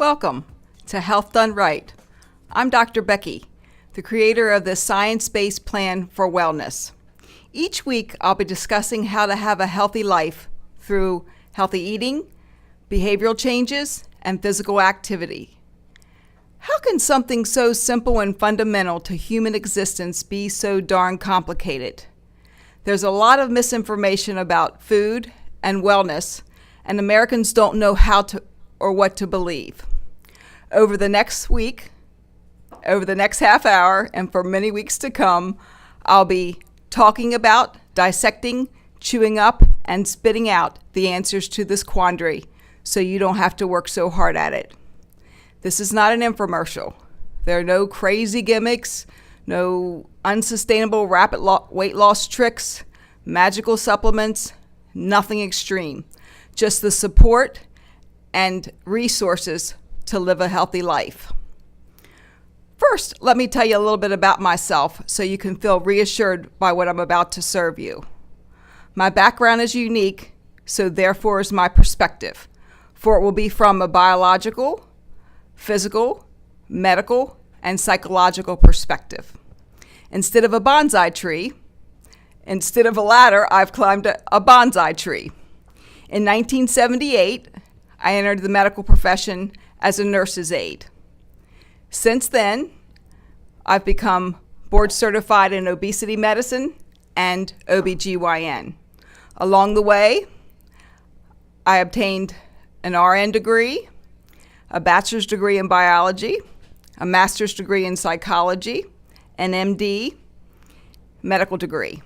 Welcome to Health Done Right. I'm Dr. Becky, the creator of the science-based plan for wellness. Each week, I'll be discussing how to have a healthy life through healthy eating, behavioral changes, and physical activity. How can something so simple and fundamental to human existence be so darn complicated? There's a lot of misinformation about food and wellness, and Americans don't know how to or what to believe. Over the next week, over the next half hour, and for many weeks to come, I'll be talking about dissecting, chewing up, and spitting out the answers to this quandary so you don't have to work so hard at it. This is not an infomercial. There are no crazy gimmicks, no unsustainable rapid weight loss tricks, magical supplements, nothing extreme. Just the support and resources to live a healthy life. First, let me tell you a little bit about myself so you can feel reassured by what I'm about to serve you. My background is unique, so therefore is my perspective, for it will be from a biological, physical, medical, and psychological perspective. Instead of a bonsai tree, instead of a ladder, I've climbed a bonsai tree. In 1978, I entered the medical profession as a nurse's aide. Since then, I've become board certified in obesity medicine and OBGYN. Along the way, I obtained an RN degree, a bachelor's degree in biology, a master's degree in psychology, an MD, medical degree.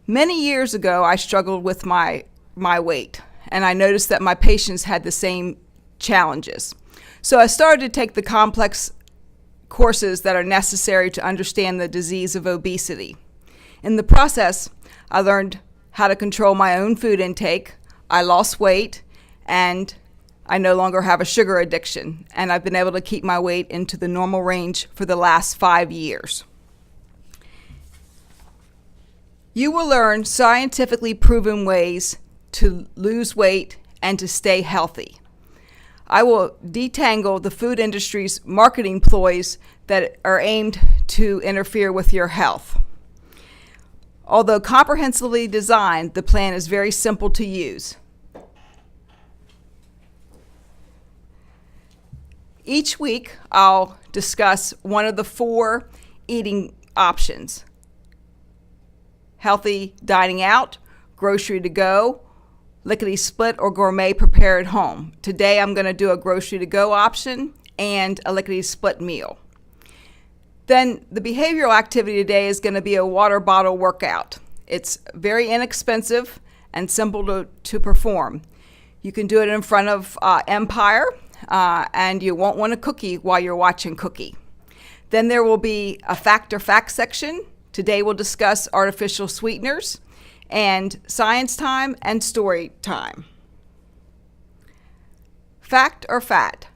Many years ago, I struggled with my weight, and I noticed that my patients had the same challenges. So I started to take the complex courses that are necessary to understand the disease of obesity. In the process, I learned how to control my own food intake, I lost weight, and I no longer have a sugar addiction, and I've been able to keep my weight into the normal range for the last 5 years. You will learn scientifically proven ways to lose weight and to stay healthy. I will detangle the food industry's marketing ploys that are aimed to interfere with your health. Although comprehensively designed, the plan is very simple to use. Each week, I'll discuss one of the 4 eating options: healthy dining out, grocery to go, Lickity Split, or gourmet prepare at home. Today I'm going to do a grocery to go option and a Lickity Split meal. Then the behavioral activity today is going to be a water bottle workout. It's very inexpensive and simple to perform. You can do it in front of Empire, and you won't want a cookie while you're watching Cookie. Then there will be a fact or fact section. Today we'll discuss artificial sweeteners, and science time and story time. Fact or fat?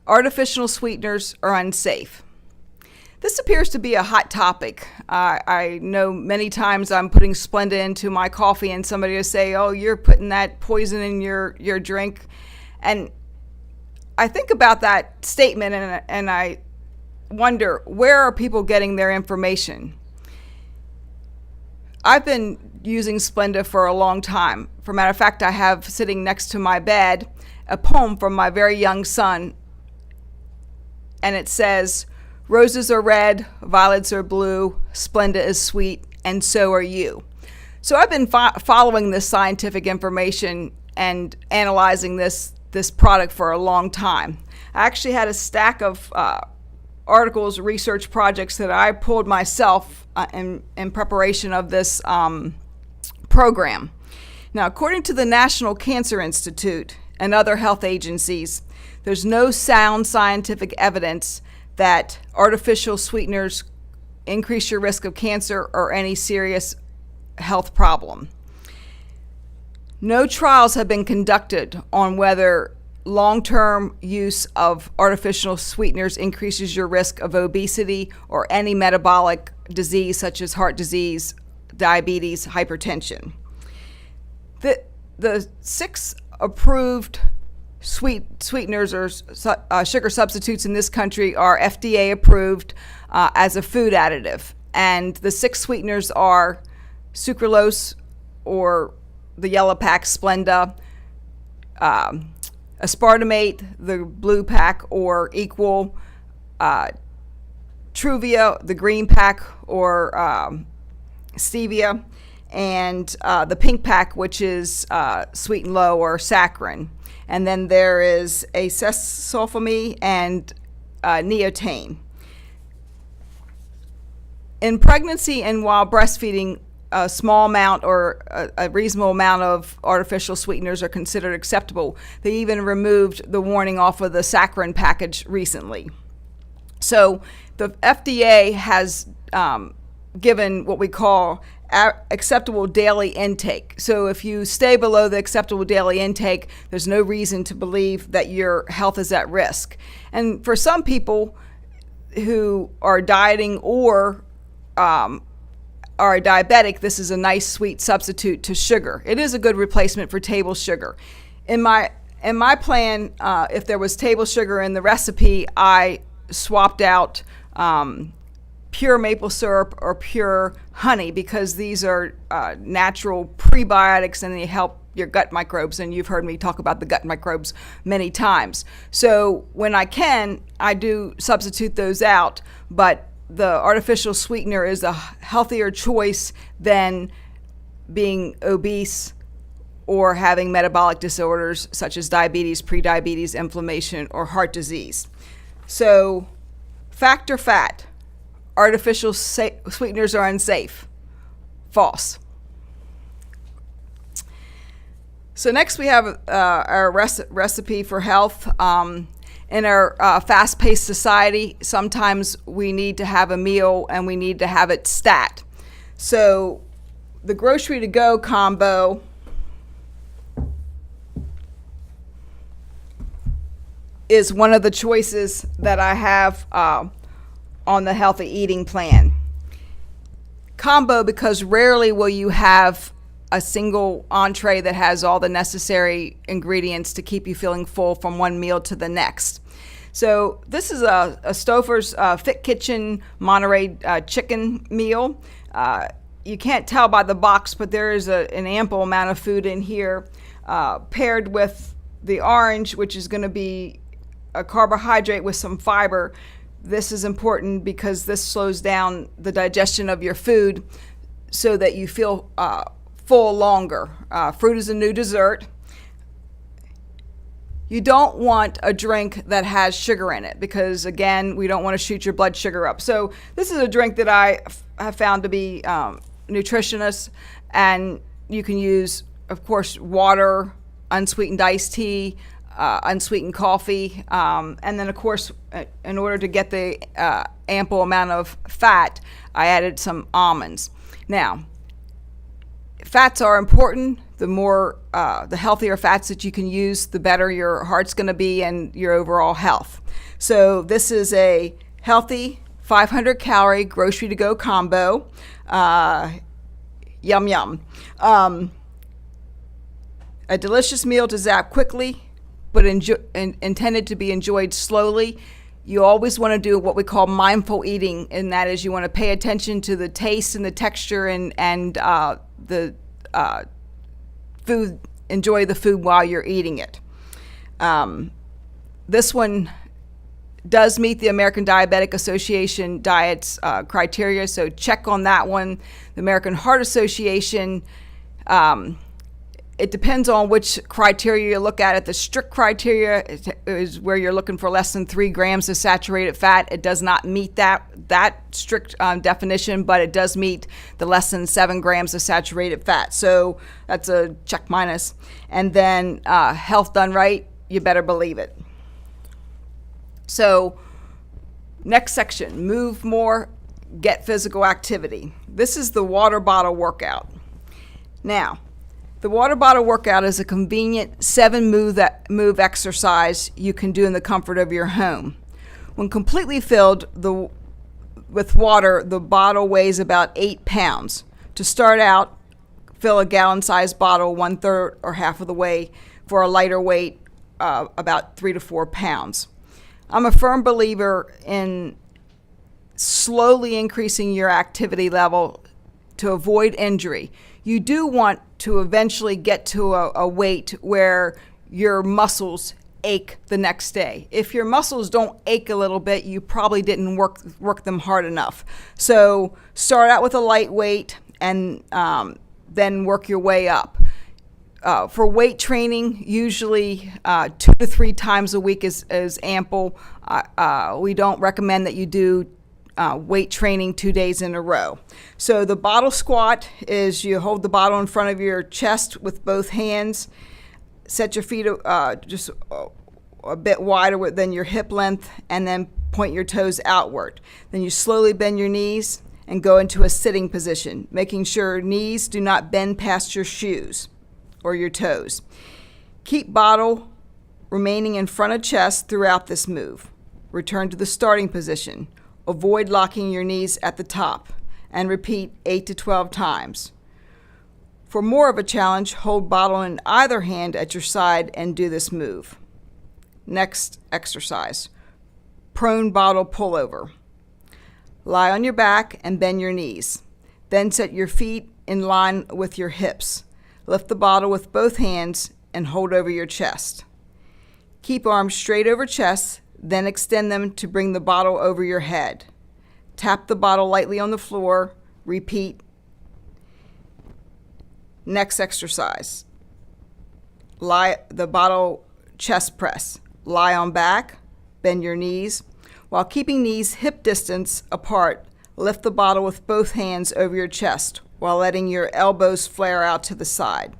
Artificial sweeteners are unsafe. This appears to be a hot topic. I know many times I'm putting Splenda into my coffee and somebody will say, oh, you're putting that poison in your drink. And I think about that statement and I wonder, where are people getting their information? I've been using Splenda for a long time. For a matter of fact, I have sitting next to my bed a poem from my very young son, and it says, "Roses are red, violets are blue, Splenda is sweet, and so are you." So I've been following this scientific information and analyzing this product for a long time. I actually had a stack of articles, research projects that I pulled myself in preparation of this program. Now, according to the National Cancer Institute and other health agencies, there's no sound scientific evidence that artificial sweeteners increase your risk of cancer or any serious health problem. No trials have been conducted on whether long-term use of artificial sweeteners increases your risk of obesity or any metabolic disease such as heart disease, diabetes, hypertension. The 6 approved sweeteners or sugar substitutes in this country are FDA approved as a food additive. And the 6 sweeteners are sucralose, or the yellow pack Splenda, aspartamate, the blue pack or equal, Truvia, the green pack or stevia, and the pink pack, which is sweet and low or saccharin. And then there is acesulfame and neotame. In pregnancy and while breastfeeding, a small amount or a reasonable amount of artificial sweeteners are considered acceptable. They even removed the warning off of the saccharin package recently. So the FDA has given what we call acceptable daily intake. So if you stay below the acceptable daily intake, there's no reason to believe that your health is at risk. And for some people who are dieting or are diabetic, this is a nice sweet substitute to sugar. It is a good replacement for table sugar. In my plan, if there was table sugar in the recipe, I swapped out pure maple syrup or pure honey, because these are natural prebiotics and they help your gut microbes, and you've heard me talk about the gut microbes many times. So when I can, I do substitute those out, but the artificial sweetener is a healthier choice than being obese or having metabolic disorders such as diabetes, prediabetes, inflammation, or heart disease. So, fact or fat, artificial sweeteners are unsafe. False. So next we have our recipe for health. In our fast-paced society, sometimes we need to have a meal and we need to have it stat. So the grocery-to-go combo is one of the choices that I have on the healthy eating plan. Combo because rarely will you have a single entree that has all the necessary ingredients to keep you feeling full from one meal to the next. So this is a Stouffer's FitKitchen Monterey chicken meal. You can't tell by the box, but there is an ample amount of food in here, paired with the orange, which is going to be a carbohydrate with some fiber. This is important because this slows down the digestion of your food so that you feel full longer. Fruit is a new dessert. You don't want a drink that has sugar in it because, again, we don't want to shoot your blood sugar up. So this is a drink that I have found to be nutritious, and you can use, of course, water, unsweetened iced tea, unsweetened coffee, and then, of course, in order to get the ample amount of fat, I added some almonds. Now, fats are important. The healthier fats that you can use, the better your heart's going to be and your overall health. So this is a healthy 500 calorie grocery to go combo. Yum yum. A delicious meal to zap quickly, but intended to be enjoyed slowly. You always want to do what we call mindful eating, and that is you want to pay attention to the taste and the texture and the food. Enjoy the food while you're eating it. This one does meet the American Diabetic Association diet's criteria, so check on that one. The American Heart Association, it depends on which criteria you look at it. The strict criteria is where you're looking for less than 3 grams of saturated fat. It does not meet that strict definition, but it does meet the less than 7 grams of saturated fat. So that's a check minus. And then health done right, you better believe it. So next section, move more, get physical activity. This is the water bottle workout. Now, the water bottle workout is a convenient 7-move exercise you can do in the comfort of your home. When completely filled with water, the bottle weighs about 8 pounds. To start out, fill a gallon-sized bottle 1/3 or half of the way for a lighter weight about 3 to 4 pounds. I'm a firm believer in slowly increasing your activity level to avoid injury. You do want to eventually get to a weight where your muscles ache the next day. If your muscles don't ache a little bit, you probably didn't work them hard enough. So start out with a light weight and then work your way up. For weight training, usually 2 to 3 times a week is ample. We don't recommend that you do weight training 2 days in a row. So the bottle squat is you hold the bottle in front of your chest with both hands, set your feet just a bit wider than your hip length, and then point your toes outward. Then you slowly bend your knees and go into a sitting position, making sure knees do not bend past your shoes or your toes. Keep bottle remaining in front of chest throughout this move. Return to the starting position. Avoid locking your knees at the top, and repeat 8 to 12 times. For more of a challenge, hold bottle in either hand at your side and do this move. Next exercise, prone bottle pullover. Lie on your back and bend your knees. Then set your feet in line with your hips. Lift the bottle with both hands and hold over your chest. Keep arms straight over chest, then extend them to bring the bottle over your head. Tap the bottle lightly on the floor. Repeat. Next exercise. Lie the bottle chest press. Lie on back, bend your knees. While keeping knees hip distance apart, lift the bottle with both hands over your chest while letting your elbows flare out to the side.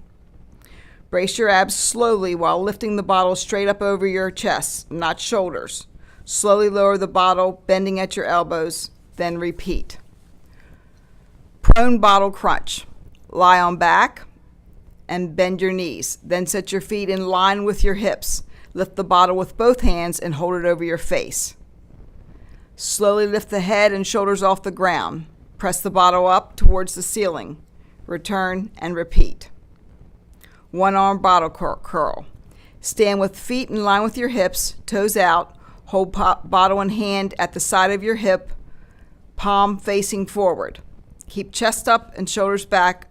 Brace your abs slowly while lifting the bottle straight up over your chest, not shoulders. Slowly lower the bottle, bending at your elbows, then repeat. Prone bottle crunch. Lie on back and bend your knees. Then set your feet in line with your hips. Lift the bottle with both hands and hold it over your face. Slowly lift the head and shoulders off the ground. Press the bottle up towards the ceiling. Return and repeat. One-arm bottle curl. Stand with feet in line with your hips, toes out. Hold bottle in hand at the side of your hip, palm facing forward. Keep chest up and shoulders back.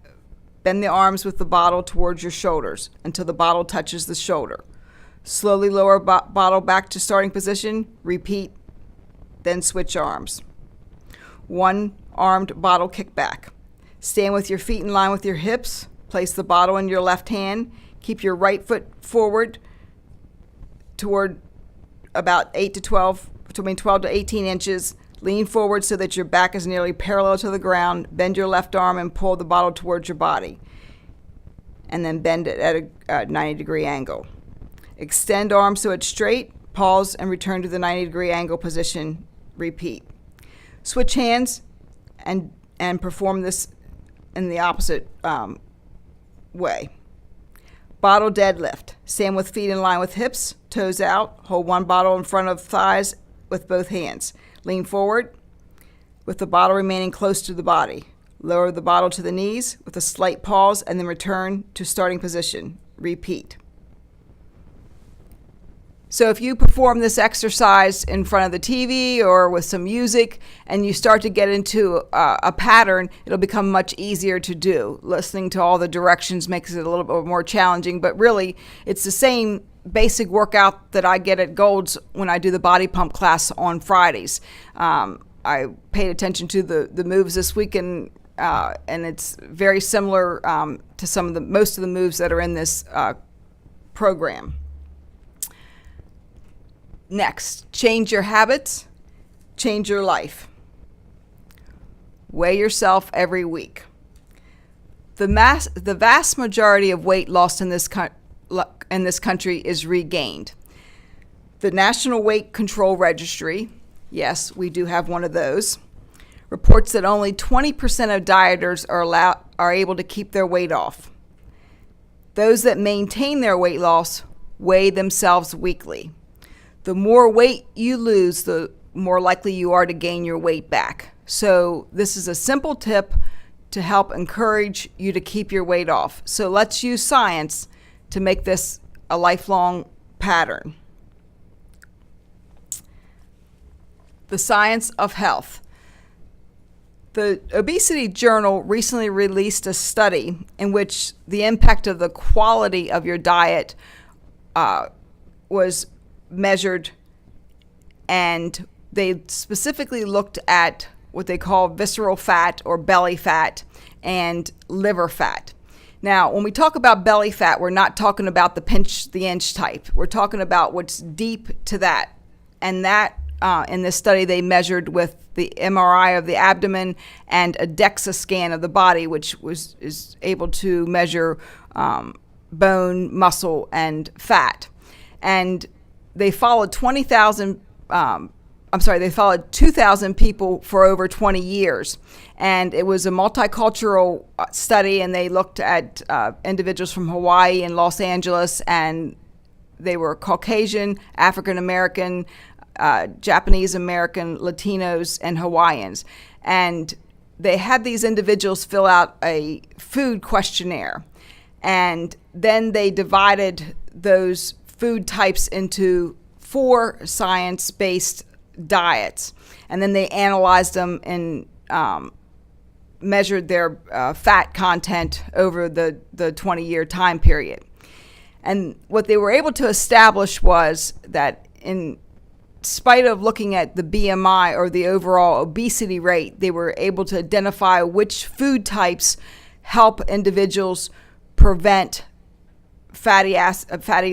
Bend the arms with the bottle towards your shoulders until the bottle touches the shoulder. Slowly lower bottle back to starting position. Repeat, then switch arms. One-armed bottle kickback. Stand with your feet in line with your hips. Place the bottle in your left hand. Keep your right foot forward toward about 12 to 18 inches. Lean forward so that your back is nearly parallel to the ground. Bend your left arm and pull the bottle towards your body. And then bend it at a 90-degree angle. Extend arms so it's straight. Pause and return to the 90-degree angle position. Repeat. Switch hands and perform this in the opposite way. Bottle deadlift. Stand with feet in line with hips, toes out. Hold one bottle in front of thighs with both hands. Lean forward with the bottle remaining close to the body. Lower the bottle to the knees with a slight pause and then return to starting position. Repeat. So if you perform this exercise in front of the TV or with some music and you start to get into a pattern, it'll become much easier to do. Listening to all the directions makes it a little bit more challenging, but really it's the same basic workout that I get at Gold's when I do the body pump class on Fridays. I paid attention to the moves this week and it's very similar to most of the moves that are in this program. Next, change your habits, change your life. Weigh yourself every week. The vast majority of weight lost in this country is regained. The National Weight Control Registry, yes, we do have one of those, reports that only 20% of dieters are able to keep their weight off. Those that maintain their weight loss weigh themselves weekly. The more weight you lose, the more likely you are to gain your weight back. So this is a simple tip to help encourage you to keep your weight off. So let's use science to make this a lifelong pattern. The science of health. The Obesity Journal recently released a study in which the impact of the quality of your diet was measured, and they specifically looked at what they call visceral fat or belly fat and liver fat. Now, when we talk about belly fat, we're not talking about the pinch the inch type. We're talking about what's deep to that. And that, in this study, they measured with the MRI of the abdomen and a DEXA scan of the body, which is able to measure bone, muscle, and fat. And they followed 2,000 people for over 20 years. And it was a multicultural study, and they looked at individuals from Hawaii and Los Angeles, and they were Caucasian, African American, Japanese American, Latinos, and Hawaiians. And they had these individuals fill out a food questionnaire. And then they divided those food types into 4 science-based diets. And then they analyzed them and measured their fat content over the 20-year time period. And what they were able to establish was that in spite of looking at the BMI or the overall obesity rate, they were able to identify which food types help individuals prevent fatty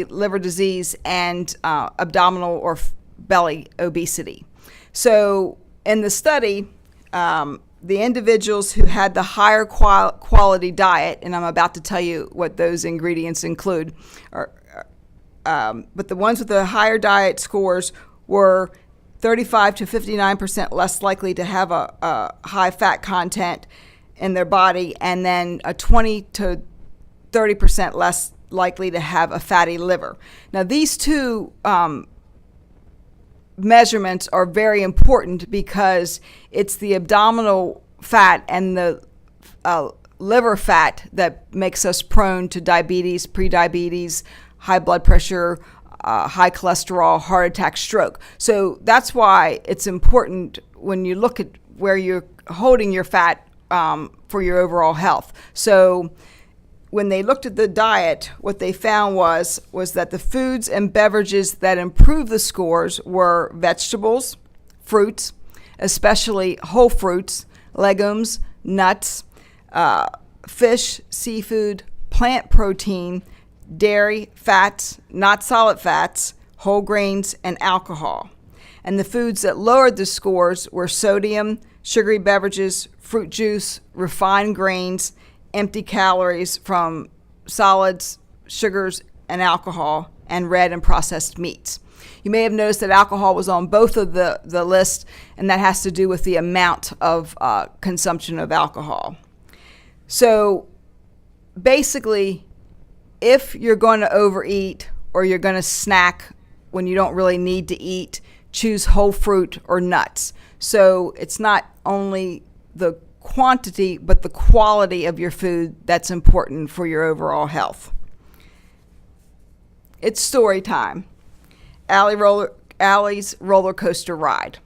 liver disease and abdominal or belly obesity. So in the study, the individuals who had the higher quality diet, and I'm about to tell you what those ingredients include, but the ones with the higher diet scores were 35 to 59% less likely to have a high fat content in their body, and then a 20 to 30% less likely to have a fatty liver. Now, these two measurements are very important because it's the abdominal fat and the liver fat that makes us prone to diabetes, prediabetes, high blood pressure, high cholesterol, heart attack, stroke. So that's why it's important when you look at where you're holding your fat for your overall health. So when they looked at the diet, what they found was that the foods and beverages that improved the scores were vegetables, fruits, especially whole fruits, legumes, nuts, fish, seafood, plant protein, dairy, fats, not solid fats, whole grains, and alcohol. And the foods that lowered the scores were sodium, sugary beverages, fruit juice, refined grains, empty calories from solids, sugars, and alcohol, and red and processed meats. You may have noticed that alcohol was on both of the list, and that has to do with the amount of consumption of alcohol. So basically, if you're going to overeat or you're going to snack when you don't really need to eat, choose whole fruit or nuts. So it's not only the quantity, but the quality of your food that's important for your overall health. It's story time. Allie's roller coaster ride.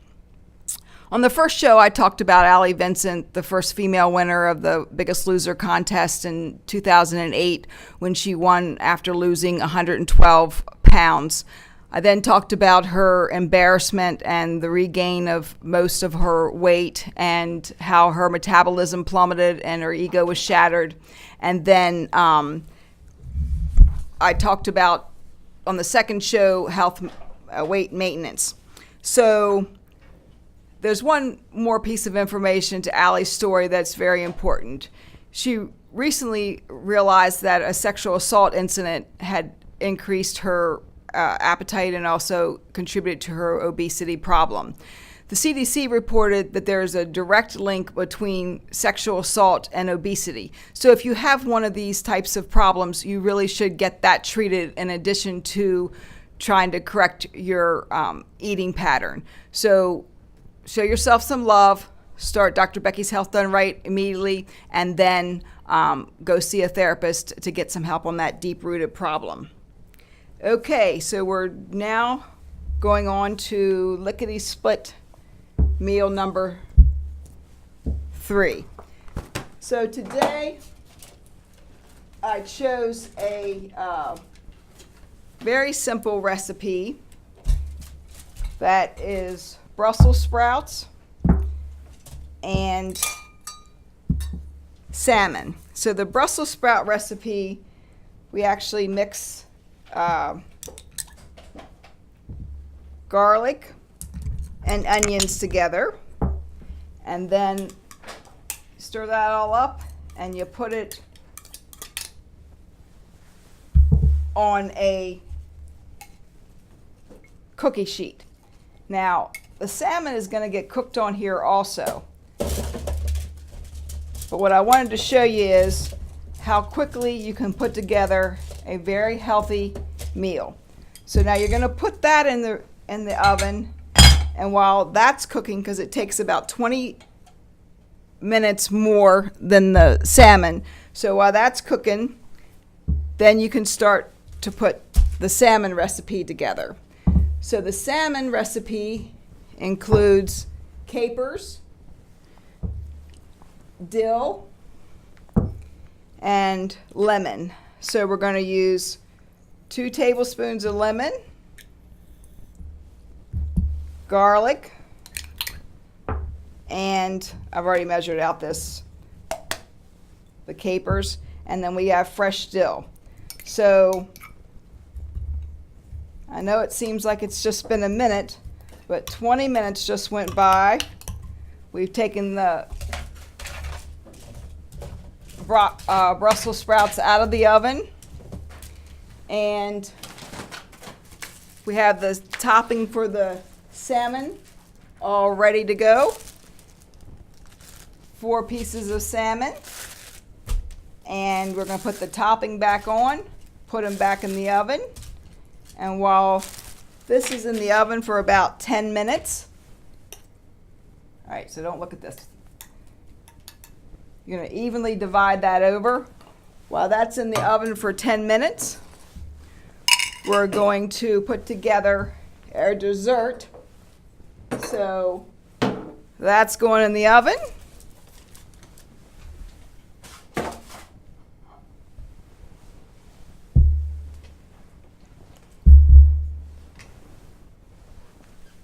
On the first show, I talked about Allie Vincent, the first female winner of the Biggest Loser contest in 2008, when she won after losing 112 pounds. I then talked about her embarrassment and the regain of most of her weight and how her metabolism plummeted and her ego was shattered. And then I talked about, on the second show, health weight maintenance. So there's one more piece of information to Allie's story that's very important. She recently realized that a sexual assault incident had increased her appetite and also contributed to her obesity problem. The CDC reported that there's a direct link between sexual assault and obesity. So if you have one of these types of problems, you really should get that treated in addition to trying to correct your eating pattern. So show yourself some love, start Dr. Becky's Health Done Right immediately, and then go see a therapist to get some help on that deep-rooted problem. Okay, so we're now going on to Lickity Split meal number 3. So today I chose a very simple recipe that is Brussel sprouts and salmon. So the Brussels sprout recipe, we actually mix garlic and onions together, and then stir that all up, and you put it on a cookie sheet. Now, the salmon is going to get cooked on here also. But what I wanted to show you is how quickly you can put together a very healthy meal. So now you're going to put that in the oven, and while that's cooking, because it takes about 20 minutes more than the salmon, so while that's cooking, then you can start to put the salmon recipe together. So the salmon recipe includes capers, dill, and lemon. So we're going to use 2 tablespoons of lemon, garlic, and I've already measured out the capers, and then we have fresh dill. So I know it seems like it's just been a minute, but 20 minutes just went by. We've taken the Brussels sprouts out of the oven, and we have the topping for the salmon all ready to go. 4 pieces of salmon, and we're going to put the topping back on, put them back in the oven, and while this is in the oven for about 10 minutes, all right, so don't look at this. You're going to evenly divide that over. While that's in the oven for 10 minutes, we're going to put together our dessert. So that's going in the oven.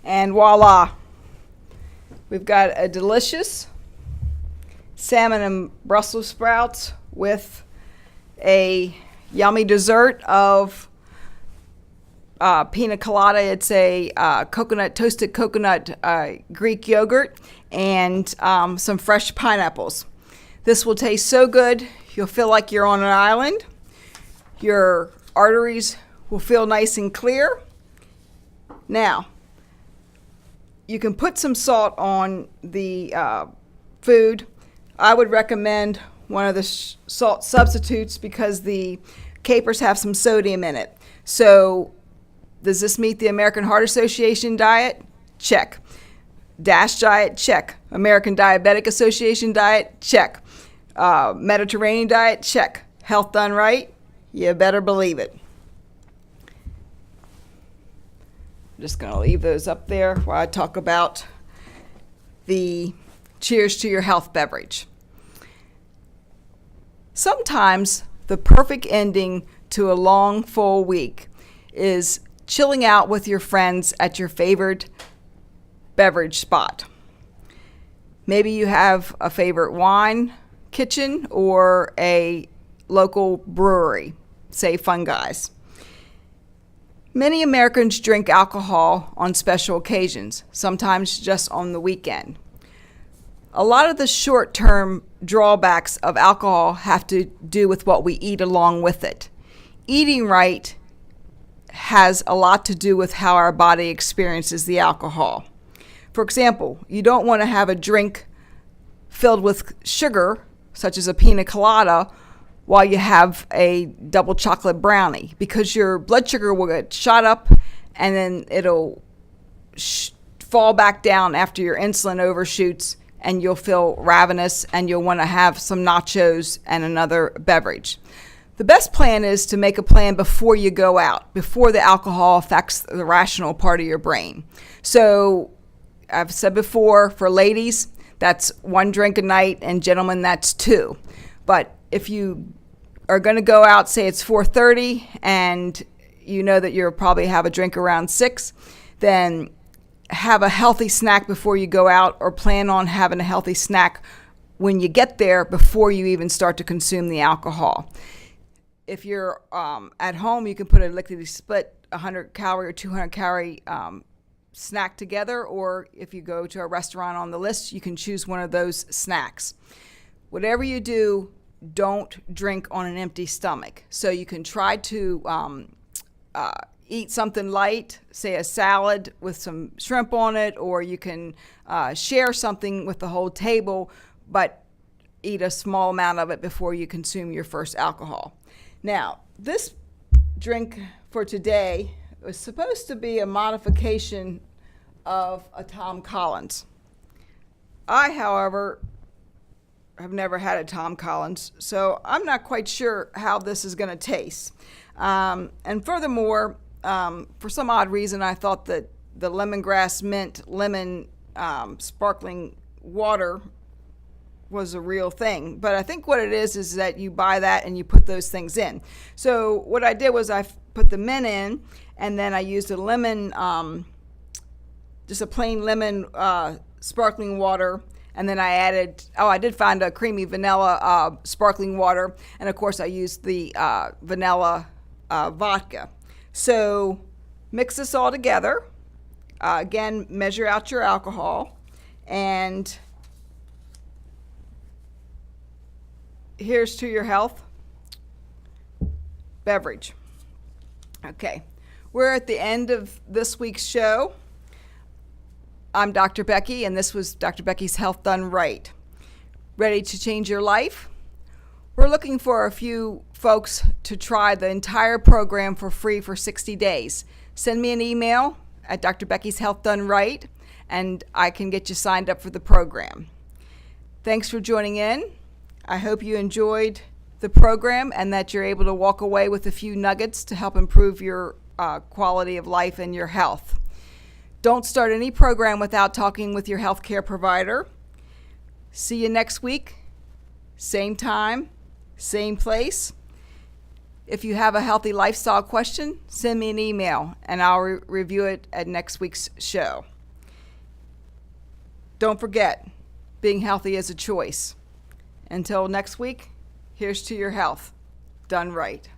And voila, we've got a delicious salmon and Brussels sprouts with a yummy dessert of Pina Colada. It's a toasted coconut Greek yogurt, and some fresh pineapples. This will taste so good, you'll feel like you're on an island. Your arteries will feel nice and clear. Now, you can put some salt on the food. I would recommend one of the salt substitutes because the capers have some sodium in it. So does this meet the American Heart Association diet? Check. DASH diet? Check. American Diabetic Association diet? Check. Mediterranean diet? Check. Health done right? You better believe it. I'm just going to leave those up there while I talk about the cheers to your health beverage. Sometimes the perfect ending to a long, full week is chilling out with your friends at your favorite beverage spot. Maybe you have a favorite wine kitchen or a local brewery, say Fun Guys. Many Americans drink alcohol on special occasions, sometimes just on the weekend. A lot of the short-term drawbacks of alcohol have to do with what we eat along with it. Eating right has a lot to do with how our body experiences the alcohol. For example, you don't want to have a drink filled with sugar, such as a Pina Colada, while you have a double chocolate brownie, because your blood sugar will get shot up and then it'll fall back down after your insulin overshoots, and you'll feel ravenous and you'll want to have some nachos and another beverage. The best plan is to make a plan before you go out, before the alcohol affects the rational part of your brain. So I've said before, for ladies, that's 1 drink a night, and gentlemen, that's 2. But if you are going to go out, say it's 4:30, and you know that you'll probably have a drink around 6, then have a healthy snack before you go out, or plan on having a healthy snack when you get there before you even start to consume the alcohol. If you're at home, you can put a Lickity Split 100 calorie or 200 calorie snack together, or if you go to a restaurant on the list, you can choose one of those snacks. Whatever you do, don't drink on an empty stomach. So you can try to eat something light, say a salad with some shrimp on it, or you can share something with the whole table, but eat a small amount of it before you consume your first alcohol. Now, this drink for today was supposed to be a modification of a Tom Collins. I, however, have never had a Tom Collins, so I'm not quite sure how this is going to taste. And furthermore, for some odd reason, I thought that the lemongrass mint lemon sparkling water was a real thing. But I think what it is that you buy that and you put those things in. So what I did was I put the mint in, and then I used a lemon, just a plain lemon sparkling water. And then I added, I did find a creamy vanilla sparkling water. And of course I used the vanilla vodka. So mix this all together. Again, measure out your alcohol. And here's to your health. Beverage. Okay, we're at the end of this week's show. I'm Dr. Becky, and this was Dr. Becky's Health Done Right. Ready to change your life? We're looking for a few folks to try the entire program for free for 60 days. Send me an email at Dr. Becky's Health Done Right, and I can get you signed up for the program. Thanks for joining in. I hope you enjoyed the program and that you're able to walk away with a few nuggets to help improve your quality of life and your health. Don't start any program without talking with your healthcare provider. See you next week, same time, same place. If you have a healthy lifestyle question, send me an email and I'll review it at next week's show. Don't forget, being healthy is a choice. Until next week, here's to your health done right.